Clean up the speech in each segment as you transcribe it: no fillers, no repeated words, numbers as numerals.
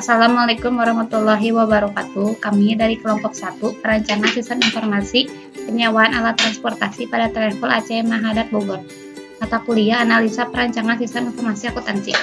Assalamualaikum warahmatullahi wabarakatuh. Kami dari kelompok 1, Perancangan Sistem Informasi Penyewaan Alat Transportasi pada Travel ACM Mahadat Bogor. Mata kuliah Analisa Perancangan Sistem Informasi Akuntansi.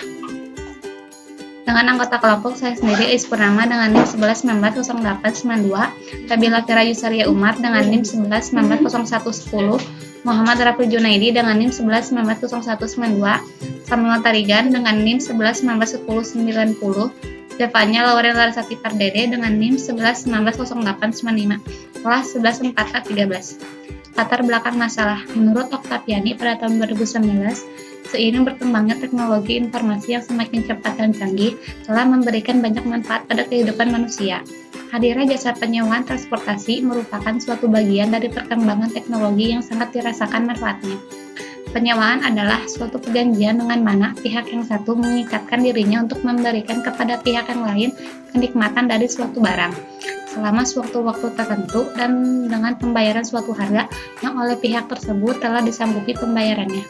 Dengan anggota kelompok saya sendiri Is Purnama dengan NIM 11190892, Nabila Fira Yusaria Umar dengan NIM 11190110, Muhammad Rafi Junaidi dengan NIM 11190192, Samuel Tarigan dengan NIM 11191090, Devanya Lauren Larasati Pardede dengan NIM 11190895, kelas 11.4A13. Latar belakang masalah. Menurut Oktaviani pada tahun 2019, seiring berkembangnya teknologi informasi yang semakin cepat dan canggih telah memberikan banyak manfaat pada kehidupan manusia. Hadirnya jasa penyewaan transportasi merupakan suatu bagian dari perkembangan teknologi yang sangat dirasakan manfaatnya. Penyewaan adalah suatu perjanjian dengan mana pihak yang satu mengikatkan dirinya untuk memberikan kepada pihak yang lain kenikmatan dari suatu barang selama suatu waktu tertentu dan dengan pembayaran suatu harga yang oleh pihak tersebut telah disanggupi pembayarannya.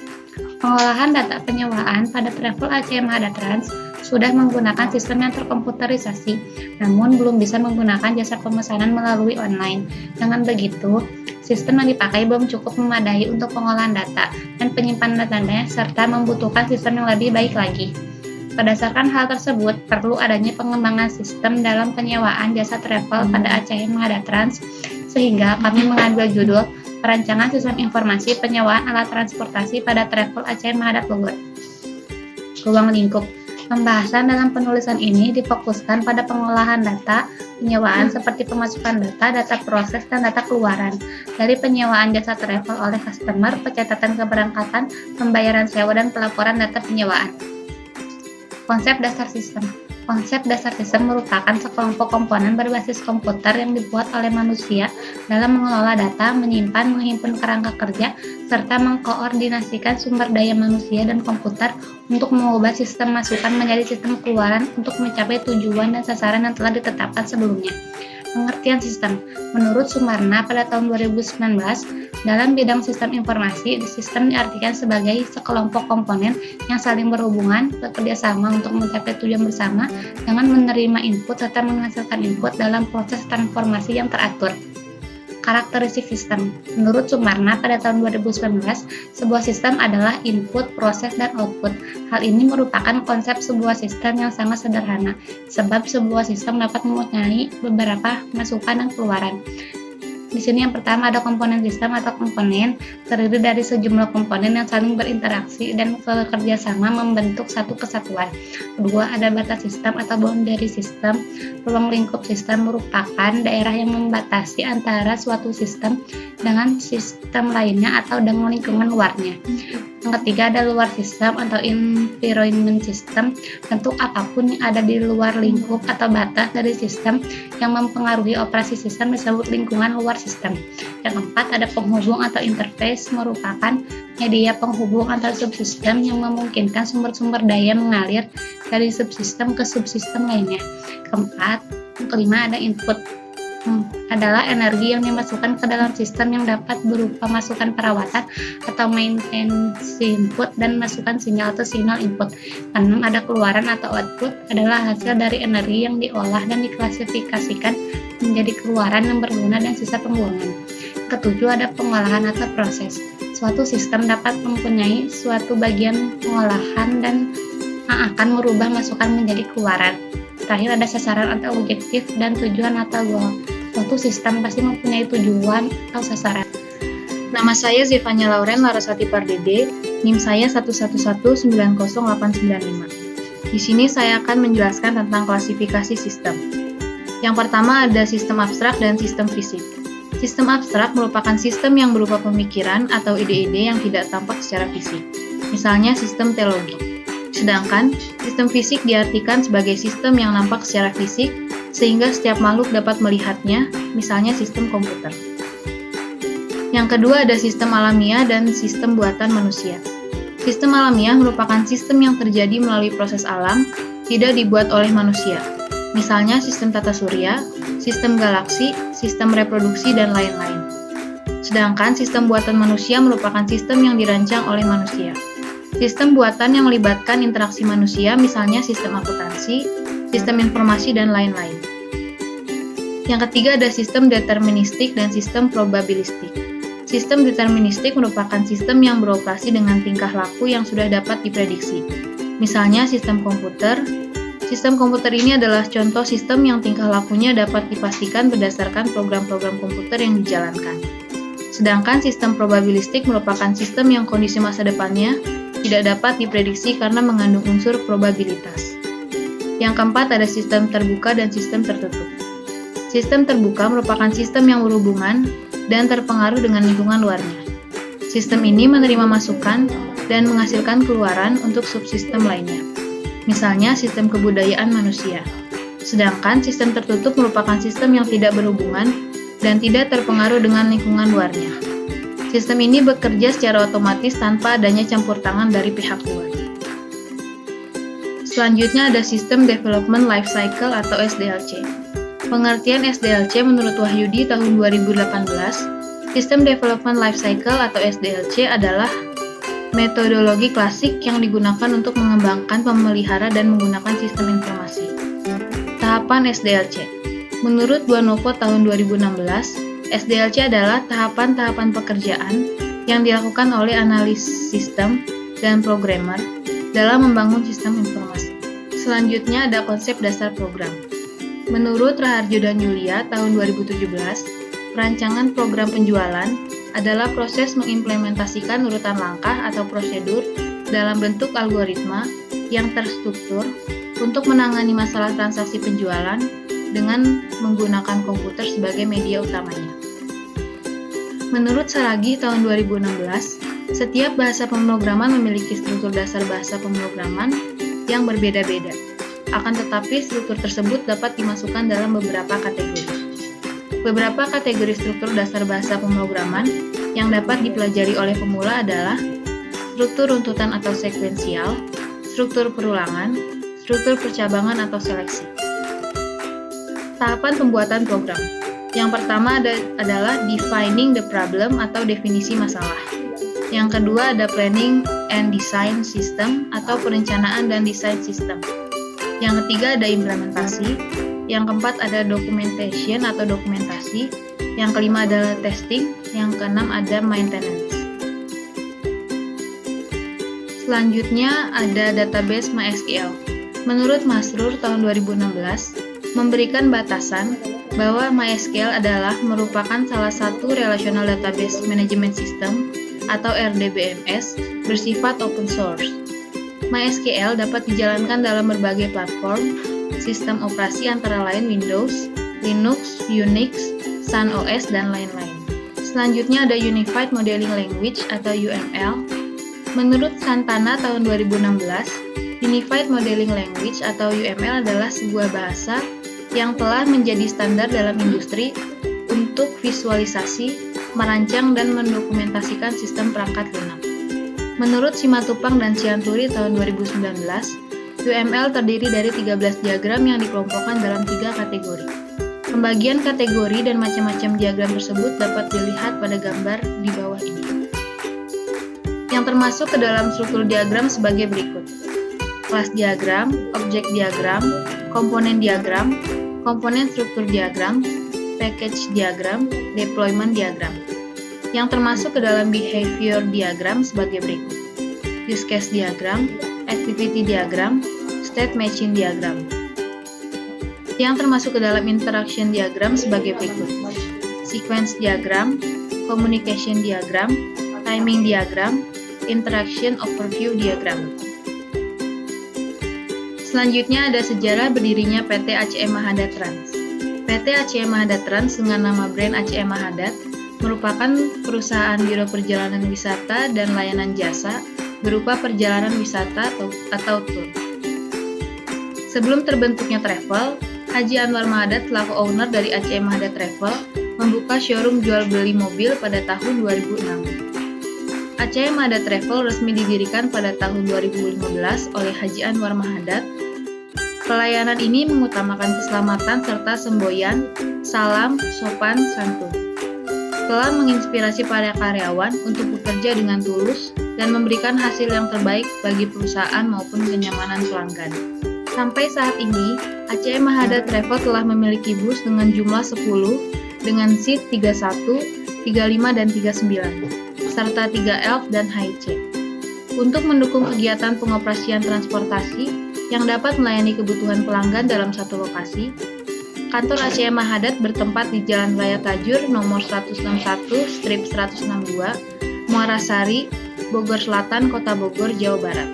Pengolahan data penyewaan pada Travel ACM Hadatrans sudah menggunakan sistem yang terkomputerisasi, namun belum bisa menggunakan jasa pemesanan melalui online. Dengan begitu, sistem yang dipakai belum cukup memadai untuk pengolahan data dan penyimpanan datanya serta membutuhkan sistem yang lebih baik lagi. Berdasarkan hal tersebut, perlu adanya pengembangan sistem dalam penyewaan jasa travel pada ACM Hadatrans, sehingga kami mengambil judul Perancangan Sistem Informasi Penyewaan Alat Transportasi pada Travel ACM Mahadat Bogor. Ruang lingkup. Pembahasan dalam penulisan ini difokuskan pada pengolahan data penyewaan seperti pemasukan data proses, dan data keluaran dari penyewaan jasa travel oleh customer, pencatatan keberangkatan, pembayaran sewa, dan pelaporan data penyewaan. Konsep dasar sistem. Konsep dasar sistem merupakan sekelompok komponen berbasis komputer yang dibuat oleh manusia dalam mengelola data, menyimpan, menghimpun kerangka kerja, serta mengkoordinasikan sumber daya manusia dan komputer untuk mengubah sistem masukan menjadi sistem keluaran untuk mencapai tujuan dan sasaran yang telah ditetapkan sebelumnya. Pengertian sistem. Menurut Sumarna pada tahun 2019, dalam bidang sistem informasi, sistem diartikan sebagai sekelompok komponen yang saling berhubungan, bekerja sama untuk mencapai tujuan bersama dengan menerima input serta menghasilkan input dalam proses transformasi yang teratur. Karakteristik sistem. Menurut Sumarna pada tahun 2019, sebuah sistem adalah input, proses, dan output. Hal ini merupakan konsep sebuah sistem yang sangat sederhana, sebab sebuah sistem dapat mempunyai beberapa masukan dan keluaran. Di sini yang pertama ada komponen sistem atau komponen, terdiri dari sejumlah komponen yang saling berinteraksi dan bekerja sama membentuk satu kesatuan. Kedua, ada batas sistem atau boundary system. Ruang lingkup sistem merupakan daerah yang membatasi antara suatu sistem dengan sistem lainnya atau dengan lingkungan luarnya. Yang ketiga ada luar sistem atau environment system, bentuk apapun yang ada di luar lingkup atau batas dari sistem yang mempengaruhi operasi sistem disebut lingkungan luar sistem. Yang keempat ada penghubung atau interface, merupakan media penghubung antar subsistem yang memungkinkan sumber-sumber daya mengalir dari subsistem ke subsistem lainnya. Kelima ada input, adalah energi yang dimasukkan ke dalam sistem yang dapat berupa masukan perawatan atau maintenance input dan masukan sinyal atau signal input. 6 ada keluaran atau output, adalah hasil dari energi yang diolah dan diklasifikasikan menjadi keluaran yang berguna dan sisa pembuangan. Ketujuh ada pengolahan atau proses. Suatu sistem dapat mempunyai suatu bagian pengolahan dan akan merubah masukan menjadi keluaran. Terakhir ada sasaran atau objektif dan tujuan atau goal. Suatu sistem pasti mempunyai tujuan atau sasaran. Nama saya Zevanya Lauren Larasati Pardede, NIM saya 11190895. Di sini saya akan menjelaskan tentang klasifikasi sistem. Yang pertama ada sistem abstrak dan sistem fisik. Sistem abstrak merupakan sistem yang berupa pemikiran atau ide-ide yang tidak tampak secara fisik. Misalnya sistem teologi. Sedangkan sistem fisik diartikan sebagai sistem yang nampak secara fisik, sehingga setiap makhluk dapat melihatnya, misalnya sistem komputer. Yang kedua ada sistem alamiah dan sistem buatan manusia. Sistem alamiah merupakan sistem yang terjadi melalui proses alam, tidak dibuat oleh manusia. Misalnya sistem tata surya, sistem galaksi, sistem reproduksi, dan lain-lain. Sedangkan sistem buatan manusia merupakan sistem yang dirancang oleh manusia. Sistem buatan yang melibatkan interaksi manusia, misalnya sistem akuntansi, sistem informasi, dan lain-lain. Yang ketiga ada sistem deterministik dan sistem probabilistik. Sistem deterministik merupakan sistem yang beroperasi dengan tingkah laku yang sudah dapat diprediksi. Misalnya sistem komputer. Sistem komputer ini adalah contoh sistem yang tingkah lakunya dapat dipastikan berdasarkan program-program komputer yang dijalankan. Sedangkan sistem probabilistik merupakan sistem yang kondisi masa depannya tidak dapat diprediksi karena mengandung unsur probabilitas. Yang keempat ada sistem terbuka dan sistem tertutup. Sistem terbuka merupakan sistem yang berhubungan dan terpengaruh dengan lingkungan luarnya. Sistem ini menerima masukan dan menghasilkan keluaran untuk subsistem lainnya. Misalnya sistem kebudayaan manusia. Sedangkan sistem tertutup merupakan sistem yang tidak berhubungan dan tidak terpengaruh dengan lingkungan luarnya. Sistem ini bekerja secara otomatis tanpa adanya campur tangan dari pihak luar. Selanjutnya ada sistem Development Life Cycle atau SDLC. Pengertian SDLC menurut Wahyudi tahun 2018, Sistem Development Life Cycle atau SDLC adalah metodologi klasik yang digunakan untuk mengembangkan, memelihara, dan menggunakan sistem informasi. Tahapan SDLC. Menurut Buonovo tahun 2016, SDLC adalah tahapan-tahapan pekerjaan yang dilakukan oleh analis sistem dan programmer dalam membangun sistem informasi. Selanjutnya ada konsep dasar program. Menurut Raharjo dan Yulia tahun 2017, perancangan program penjualan adalah proses mengimplementasikan urutan langkah atau prosedur dalam bentuk algoritma yang terstruktur untuk menangani masalah transaksi penjualan dengan menggunakan komputer sebagai media utamanya. Menurut Saragi tahun 2016, setiap bahasa pemrograman memiliki struktur dasar bahasa pemrograman yang berbeda-beda. Akan tetapi struktur tersebut dapat dimasukkan dalam beberapa kategori. Beberapa kategori struktur dasar bahasa pemrograman yang dapat dipelajari oleh pemula adalah struktur runtutan atau sekuensial, struktur perulangan, struktur percabangan atau seleksi. Tahapan pembuatan program. Yang pertama adalah defining the problem atau definisi masalah. Yang kedua ada planning and design system atau perencanaan dan desain sistem. Yang ketiga ada implementasi. Yang keempat ada documentation atau dokumentasi. Yang kelima adalah testing. Yang keenam ada maintenance. Selanjutnya ada database MySQL. Menurut Masrur tahun 2016, memberikan batasan bahwa MySQL adalah merupakan salah satu relational database management system atau RDBMS bersifat open source. MySQL dapat dijalankan dalam berbagai platform, sistem operasi antara lain Windows, Linux, Unix, Sun OS, dan lain-lain. Selanjutnya ada Unified Modeling Language atau UML. Menurut Santana tahun 2016, Unified Modeling Language atau UML adalah sebuah bahasa yang telah menjadi standar dalam industri untuk visualisasi, merancang, dan mendokumentasikan sistem perangkat lunak. Menurut Simatupang dan Sianturi tahun 2019, UML terdiri dari 13 diagram yang dikelompokkan dalam 3 kategori. Pembagian kategori dan macam-macam diagram tersebut dapat dilihat pada gambar di bawah ini. Yang termasuk ke dalam struktur diagram sebagai berikut. Kelas diagram, objek diagram, komponen diagram, komponen struktur diagram, package diagram, deployment diagram. Yang termasuk ke dalam behavior diagram sebagai berikut. Use case diagram, activity diagram, state machine diagram. Yang termasuk ke dalam interaction diagram sebagai berikut. Sequence diagram, communication diagram, timing diagram, interaction overview diagram. Selanjutnya ada sejarah berdirinya PT ACM Mahadat Trans. PT ACM Mahadat Trans dengan nama brand ACM Mahadat merupakan perusahaan biro perjalanan wisata dan layanan jasa berupa perjalanan wisata atau tour. Sebelum terbentuknya Travel, Haji Anwar Mahadat selaku owner dari ACM Mahadat Travel membuka showroom jual beli mobil pada tahun 2006. ACM Mahadat Travel resmi didirikan pada tahun 2015 oleh Haji Anwar Mahadat. Pelayanan ini mengutamakan keselamatan serta semboyan, salam, sopan, santun. Telah menginspirasi para karyawan untuk bekerja dengan tulus dan memberikan hasil yang terbaik bagi perusahaan maupun kenyamanan pelanggan. Sampai saat ini, ACM Mahada Travel telah memiliki bus dengan jumlah 10 dengan seat 31, 35, dan 39, serta 3 elf dan high check. Untuk mendukung kegiatan pengoperasian transportasi yang dapat melayani kebutuhan pelanggan dalam satu lokasi, kantor ACM Mahadat bertempat di Jalan Raya Tajur nomor 161/162, Muara Sari, Bogor Selatan, Kota Bogor, Jawa Barat.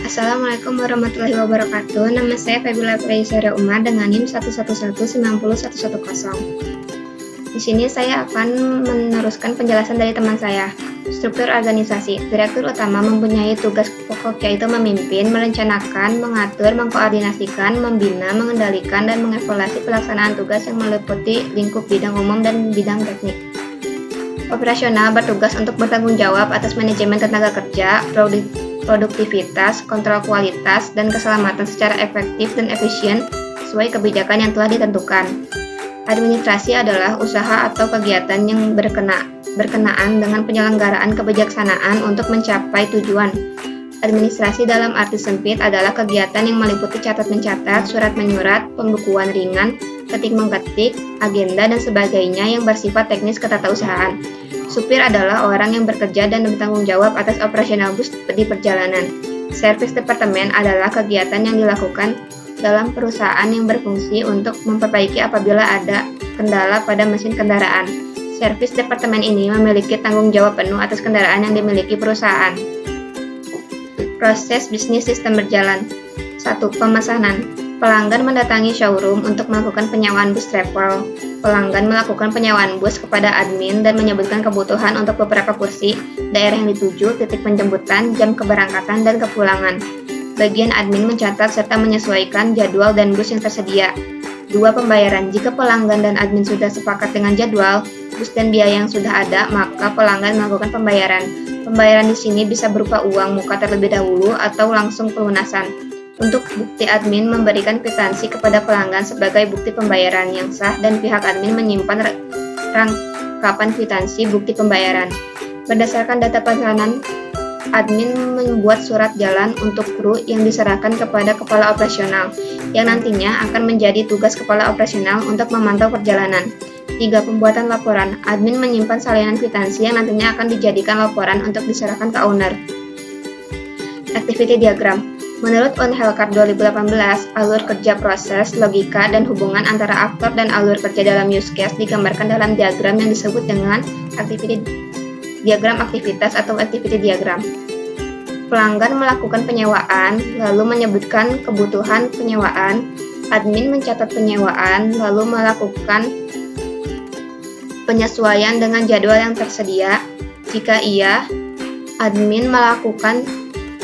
Assalamualaikum warahmatullahi wabarakatuh. Nama saya Febiola Praisara Umar dengan NIM 111901110. Di sini saya akan meneruskan penjelasan dari teman saya. Struktur organisasi. Direktur utama mempunyai tugas pokok yaitu memimpin, merencanakan, mengatur, mengkoordinasikan, membina, mengendalikan, dan mengevaluasi pelaksanaan tugas yang meliputi lingkup bidang umum dan bidang teknik. Operasional bertugas untuk bertanggung jawab atas manajemen tenaga kerja, produktivitas, kontrol kualitas, dan keselamatan secara efektif dan efisien sesuai kebijakan yang telah ditentukan. Administrasi adalah usaha atau kegiatan yang berkenaan dengan penyelenggaraan kebijaksanaan untuk mencapai tujuan. Administrasi dalam arti sempit adalah kegiatan yang meliputi catat-mencatat, surat-menyurat, pembukuan ringan, ketik-mengetik, agenda, dan sebagainya yang bersifat teknis ketatausahaan. Supir adalah orang yang bekerja dan bertanggung jawab atas operasional bus di perjalanan. Servis departemen adalah kegiatan yang dilakukan dalam perusahaan yang berfungsi untuk memperbaiki apabila ada kendala pada mesin kendaraan. Servis departemen ini memiliki tanggung jawab penuh atas kendaraan yang dimiliki perusahaan. Proses bisnis sistem berjalan. 1. Pemesanan. Pelanggan mendatangi showroom untuk melakukan penyewaan bus travel. Pelanggan melakukan penyewaan bus kepada admin dan menyebutkan kebutuhan untuk beberapa kursi, daerah yang dituju, titik penjemputan, jam keberangkatan, dan kepulangan. Bagian admin mencatat serta menyesuaikan jadwal dan bus yang tersedia. 2. Pembayaran. Jika pelanggan dan admin sudah sepakat dengan jadwal, bus dan biaya yang sudah ada, maka pelanggan melakukan pembayaran. Pembayaran di sini bisa berupa uang muka terlebih dahulu atau langsung pelunasan. Untuk bukti, admin memberikan kwitansi kepada pelanggan sebagai bukti pembayaran yang sah dan pihak admin menyimpan rangkapan kwitansi bukti pembayaran. Berdasarkan data pesanan, admin membuat surat jalan untuk kru yang diserahkan kepada kepala operasional, yang nantinya akan menjadi tugas kepala operasional untuk memantau perjalanan. 3. Pembuatan laporan. Admin menyimpan salinan kwitansi yang nantinya akan dijadikan laporan untuk diserahkan ke owner. Activity diagram. Menurut Unhealthcare 2018, alur kerja proses, logika, dan hubungan antara aktor dan alur kerja dalam use case digambarkan dalam diagram yang disebut dengan diagram aktivitas atau activity diagram. Pelanggan melakukan penyewaan, lalu menyebutkan kebutuhan penyewaan, admin mencatat penyewaan, lalu melakukan penyesuaian dengan jadwal yang tersedia. Jika iya, admin melakukan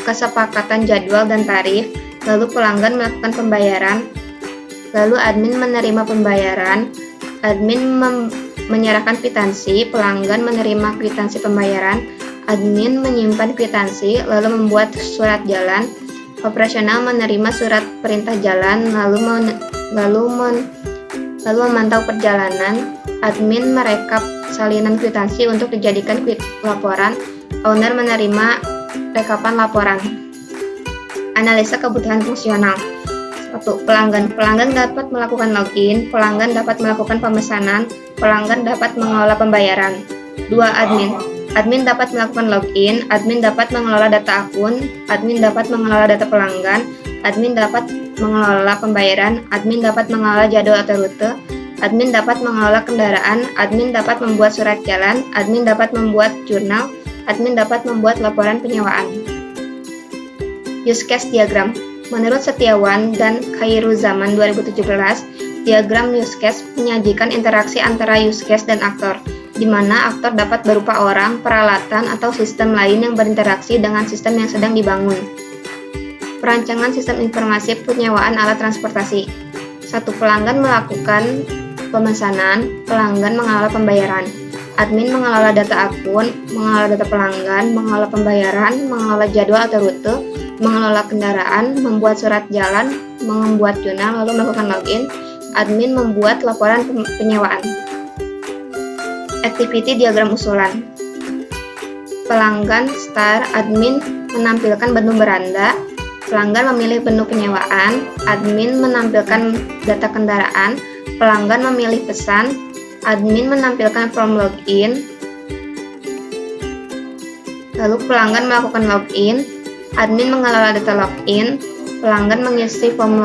kesepakatan jadwal dan tarif, lalu pelanggan melakukan pembayaran, lalu admin menerima pembayaran, admin menyerahkan kwitansi, pelanggan menerima kwitansi pembayaran, admin menyimpan kwitansi, lalu membuat surat jalan, operasional menerima surat perintah jalan, lalu memantau perjalanan, admin merekap salinan kwitansi untuk dijadikan laporan, owner menerima rekapan laporan. Analisa kebutuhan fungsional. 1. Pelanggan. Pelanggan dapat melakukan login, pelanggan dapat melakukan pemesanan, pelanggan dapat mengelola pembayaran. 2. Admin. Admin dapat melakukan login, admin dapat mengelola data akun, admin dapat mengelola data pelanggan, admin dapat mengelola pembayaran, admin dapat mengelola jadwal atau rute, admin dapat mengelola kendaraan, admin dapat membuat surat jalan, admin dapat membuat jurnal, admin dapat membuat laporan penyewaan. Use case diagram. Menurut Setiawan dan Khairuzaman 2017, diagram use case menyajikan interaksi antara use case dan aktor, di mana aktor dapat berupa orang, peralatan, atau sistem lain yang berinteraksi dengan sistem yang sedang dibangun. Perancangan sistem informasi penyewaan alat transportasi. 1. Pelanggan melakukan pemesanan, pelanggan mengelola pembayaran. Admin mengelola data akun, mengelola data pelanggan, mengelola pembayaran, mengelola jadwal atau rute, mengelola kendaraan, membuat surat jalan, membuat jurnal, lalu melakukan login. Admin membuat laporan penyewaan. Activity diagram usulan. Pelanggan, start, admin menampilkan menu beranda, pelanggan memilih menu penyewaan, admin menampilkan data kendaraan, pelanggan memilih pesan, admin menampilkan form login, lalu pelanggan melakukan login, admin mengelola data login, pelanggan mengisi form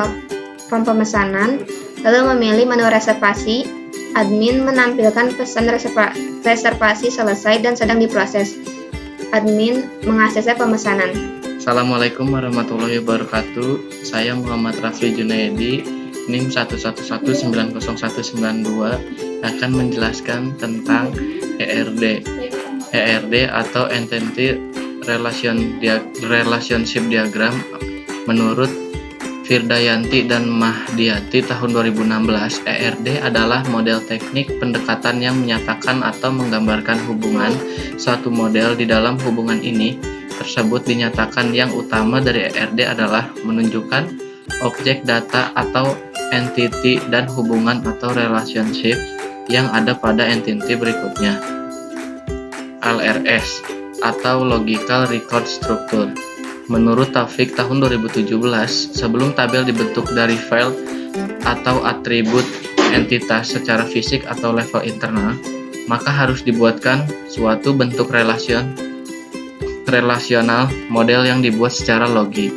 pemesanan, lalu memilih menu reservasi, admin menampilkan pesan reservasi selesai dan sedang diproses. Admin mengakses pemesanan. Assalamualaikum warahmatullahi wabarakatuh. Saya Muhammad Rafli Junaidi, NIM 111909192 akan menjelaskan tentang ERD. ERD atau Entity Relationship Diagram menurut Firdayanti dan Mahdiati tahun 2016. ERD adalah model teknik pendekatan yang menyatakan atau menggambarkan hubungan suatu model. Di dalam hubungan ini tersebut dinyatakan yang utama dari ERD adalah menunjukkan objek data atau entity dan hubungan atau relationship yang ada pada entity berikutnya. LRS atau Logical Record Structure. Menurut Taufik tahun 2017, sebelum tabel dibentuk dari file atau atribut entitas secara fisik atau level internal, maka harus dibuatkan suatu bentuk relasional model yang dibuat secara logik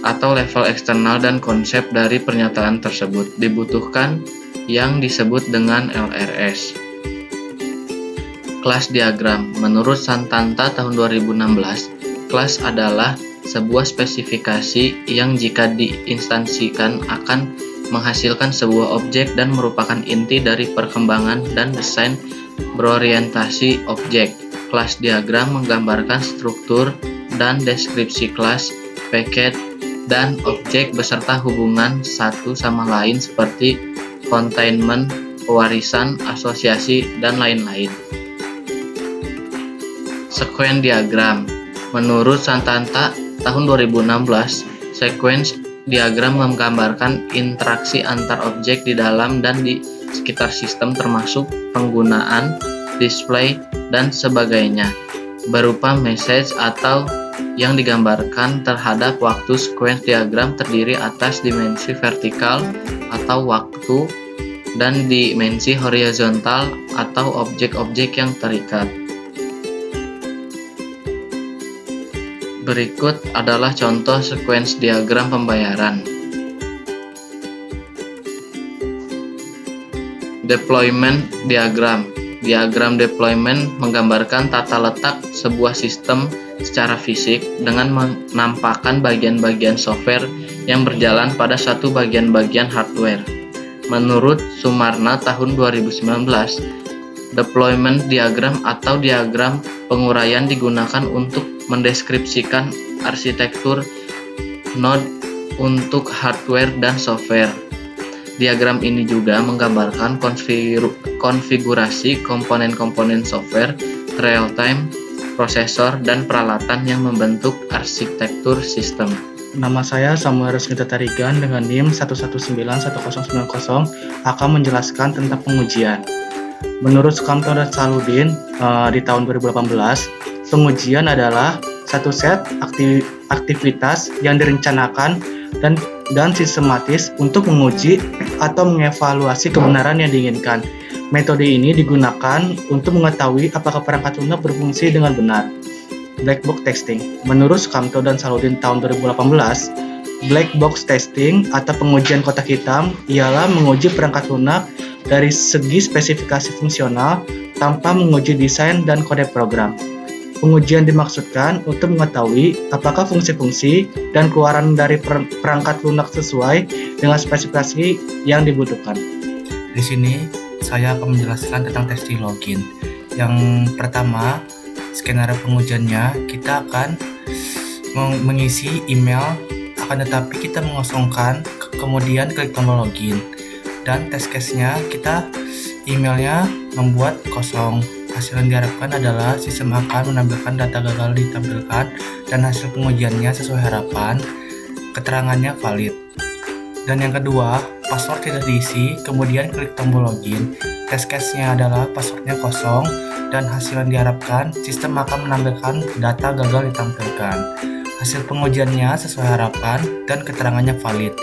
atau level eksternal, dan konsep dari pernyataan tersebut dibutuhkan yang disebut dengan LRS. Kelas diagram. Menurut Santanta tahun 2016, kelas adalah sebuah spesifikasi yang jika diinstansikan akan menghasilkan sebuah objek dan merupakan inti dari perkembangan dan desain berorientasi objek. Kelas diagram menggambarkan struktur dan deskripsi kelas, paket, dan objek beserta hubungan satu sama lain seperti containment, pewarisan, asosiasi, dan lain-lain. Sequence diagram. Menurut Santanta tahun 2016, sequence diagram menggambarkan interaksi antar objek di dalam dan di sekitar sistem termasuk penggunaan, display, dan sebagainya berupa message atau yang digambarkan terhadap waktu. Sequence diagram terdiri atas dimensi vertikal atau waktu dan dimensi horizontal atau objek-objek yang terikat. Berikut adalah contoh sequence diagram pembayaran. Deployment diagram. Diagram deployment menggambarkan tata letak sebuah sistem secara fisik dengan menampakkan bagian-bagian software yang berjalan pada satu bagian-bagian hardware. Menurut Sumarna tahun 2019, deployment diagram atau diagram penguraian digunakan untuk mendeskripsikan arsitektur node untuk hardware dan software. Diagram ini juga menggambarkan konfigurasi komponen-komponen software, real-time, prosesor, dan peralatan yang membentuk arsitektur sistem. Nama saya Samuel Resmita Tarigan dengan NIM 1191090 akan menjelaskan tentang pengujian. Menurut Sukamto dan Saludin di tahun 2018, pengujian adalah satu set aktivitas yang direncanakan dan sistematis untuk menguji atau mengevaluasi kebenaran yang diinginkan. Metode ini digunakan untuk mengetahui apakah perangkat lunak berfungsi dengan benar. Black box testing. Menurut Sukamto dan Saludin tahun 2018, black box testing atau pengujian kotak hitam ialah menguji perangkat lunak dari segi spesifikasi fungsional tanpa menguji desain dan kode program. Pengujian dimaksudkan untuk mengetahui apakah fungsi-fungsi dan keluaran dari perangkat lunak sesuai dengan spesifikasi yang dibutuhkan. Di sini saya akan menjelaskan tentang testing login. Yang pertama, skenario pengujiannya kita akan mengisi email, akan tetapi kita mengosongkan, kemudian klik tombol login. Dan test case-nya kita emailnya membuat kosong. Hasil yang diharapkan adalah sistem akan menampilkan data gagal ditampilkan dan hasil pengujiannya sesuai harapan, keterangannya valid. Dan yang kedua, password tidak diisi, kemudian klik tombol login. Test case-nya adalah passwordnya kosong dan hasil yang diharapkan sistem akan menampilkan data gagal ditampilkan. hasil pengujiannya sesuai harapan dan keterangannya valid.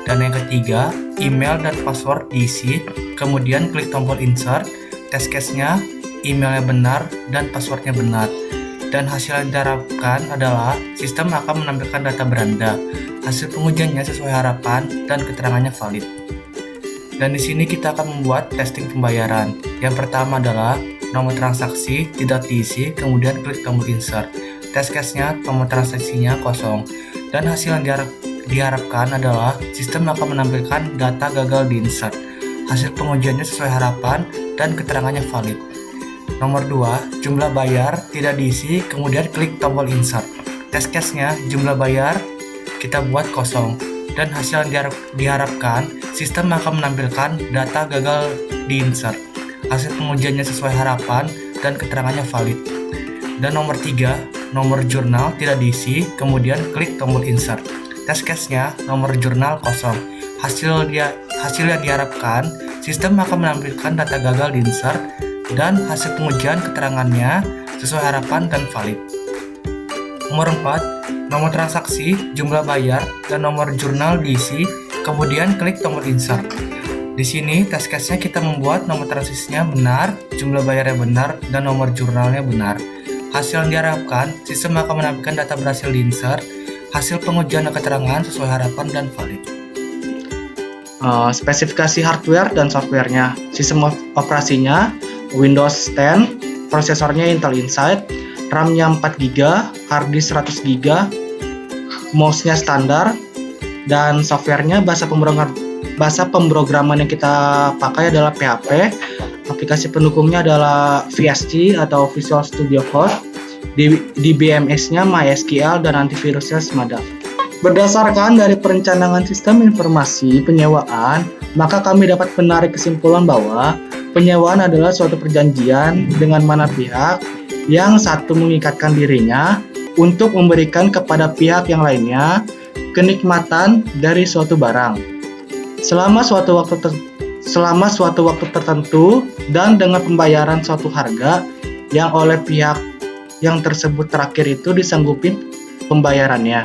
Dan yang ketiga, email dan password diisi, kemudian klik tombol insert, test case-nya, emailnya benar, dan passwordnya benar. Dan hasil yang diharapkan adalah sistem akan menampilkan data beranda. Hasil pengujiannya sesuai harapan dan keterangannya valid. Dan di sini kita akan membuat testing pembayaran. Yang pertama adalah nomor transaksi tidak diisi, kemudian klik tombol insert. Test case-nya, nomor transaksinya kosong. Dan hasil yang diharapkan adalah sistem akan menampilkan data gagal diinsert. Hasil pengujiannya sesuai harapan dan keterangannya valid. Nomor 2, jumlah bayar tidak diisi, kemudian klik tombol insert. Test case-nya, jumlah bayar kita buat kosong. Dan hasil yang diharapkan, sistem akan menampilkan data gagal diinsert. Hasil pengujiannya sesuai harapan dan keterangannya valid. Dan nomor 3, nomor jurnal tidak diisi, kemudian klik tombol insert. Test case-nya, nomor jurnal kosong. Hasil yang diharapkan, sistem akan menampilkan data gagal diinsert dan hasil pengujian keterangannya sesuai harapan dan valid. Nomor 4, nomor transaksi, jumlah bayar, dan nomor jurnal diisi, kemudian klik tombol insert. Di sini test case-nya kita membuat nomor transaksinya benar, jumlah bayarnya benar, dan nomor jurnalnya benar. Hasil yang diharapkan, sistem akan menampilkan data berhasil diinsert, hasil pengujian dan keterangan sesuai harapan dan valid. Spesifikasi hardware dan softwarenya. Sistem operasinya Windows 10, prosesornya Intel Inside, RAM-nya 4GB, hard disk 100GB, mouse-nya standar, dan softwarenya bahasa pemrograman yang kita pakai adalah PHP. Aplikasi pendukungnya adalah VSC atau Visual Studio Code. Di BMS-nya MySQL dan antivirusnya SMADAV. Berdasarkan dari perencanaan sistem informasi penyewaan, maka kami dapat menarik kesimpulan bahwa penyewaan adalah suatu perjanjian dengan mana pihak yang satu mengikatkan dirinya untuk memberikan kepada pihak yang lainnya kenikmatan dari suatu barang selama suatu waktu tertentu dan dengan pembayaran suatu harga yang oleh pihak yang tersebut terakhir itu disanggupin pembayarannya.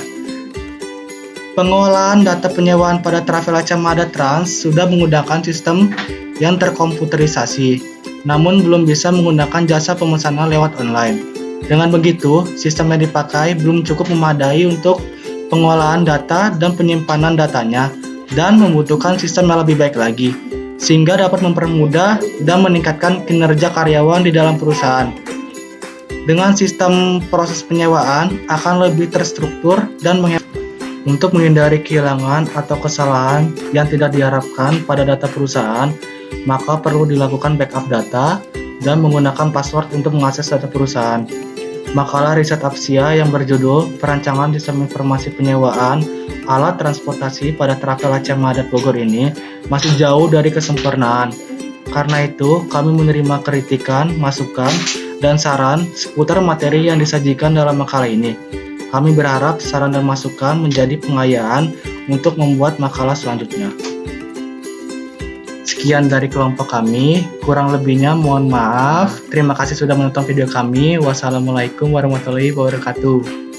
Pengolahan data penyewaan pada Traveloka Mada Trans sudah menggunakan sistem yang terkomputerisasi, namun belum bisa menggunakan jasa pemesanan lewat online. Dengan begitu, sistem yang dipakai belum cukup memadai untuk pengolahan data dan penyimpanan datanya, dan membutuhkan sistem yang lebih baik lagi, sehingga dapat mempermudah dan meningkatkan kinerja karyawan di dalam perusahaan. Dengan sistem proses penyewaan akan lebih terstruktur dan untuk menghindari kehilangan atau kesalahan yang tidak diharapkan pada data perusahaan, maka perlu dilakukan backup data dan menggunakan password untuk mengakses data perusahaan. Makalah riset APSIA yang berjudul Perancangan Sistem Informasi Penyewaan Alat Transportasi pada Traveloka Mada Bogor ini masih jauh dari kesempurnaan. Karena itu, kami menerima kritikan, masukan, dan saran seputar materi yang disajikan dalam makalah ini. Kami berharap saran dan masukan menjadi pengayaan untuk membuat makalah selanjutnya. Sekian dari kelompok kami, kurang lebihnya mohon maaf. Terima kasih sudah menonton video kami. Wassalamualaikum warahmatullahi wabarakatuh.